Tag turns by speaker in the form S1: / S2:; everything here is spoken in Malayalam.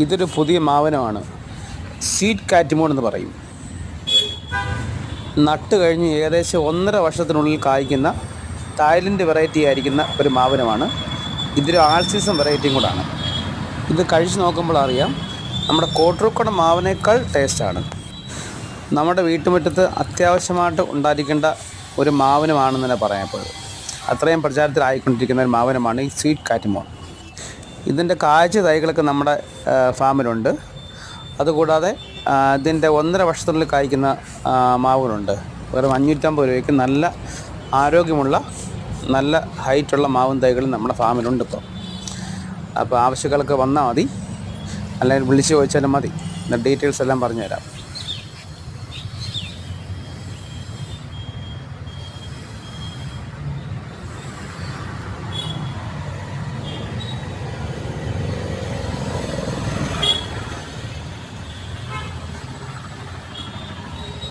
S1: ഇതൊരു പുതിയ മാവനമാണ്. സ്വീറ്റ് കാറ്റിമോൺ എന്ന് പറയും. നട്ട് കഴിഞ്ഞ് ഏകദേശം 1.5 വർഷത്തിനുള്ളിൽ കായ്ക്കുന്ന തായ്ലൻഡ് വെറൈറ്റി ആയിരിക്കുന്ന ഒരു മാവനമാണ്. ഇതൊരു ആൾ സീസൺ വെറൈറ്റിയും കൂടാണ്. ഇത് കഴിച്ച് നോക്കുമ്പോൾ അറിയാം, നമ്മുടെ കോട്ടൂർക്കോടൻ മാവിനേക്കാൾ ടേസ്റ്റാണ്. നമ്മുടെ വീട്ടുമുറ്റത്ത് അത്യാവശ്യമായിട്ട് ഉണ്ടായിരിക്കേണ്ട ഒരു മാവനമാണെന്ന് തന്നെ പറയാം. ഇപ്പോൾ അത്രയും പ്രചാരത്തിലായിക്കൊണ്ടിരിക്കുന്ന ഒരു മാവനമാണ് ഈ സ്വീറ്റ് കാറ്റിമോൺ. ഇതിൻ്റെ കായ്ച്ച തൈകളൊക്കെ നമ്മുടെ ഫാമിലുണ്ട്. അതുകൂടാതെ ഇതിൻ്റെ 1.5 വർഷത്തിനുള്ളിൽ കായ്ക്കുന്ന മാവുകളുണ്ട്. വെറും 550 രൂപയ്ക്ക് നല്ല ആരോഗ്യമുള്ള നല്ല ഹൈറ്റുള്ള മാവും തൈകളും നമ്മുടെ ഫാമിലുണ്ട് ഇപ്പോൾ. അപ്പോൾ ആവശ്യക്കാർക്ക് വന്നാൽ മതി, അല്ലെങ്കിൽ വിളിച്ച് ചോദിച്ചാലും മതി. ഡീറ്റെയിൽസ് എല്ലാം പറഞ്ഞു തരാം.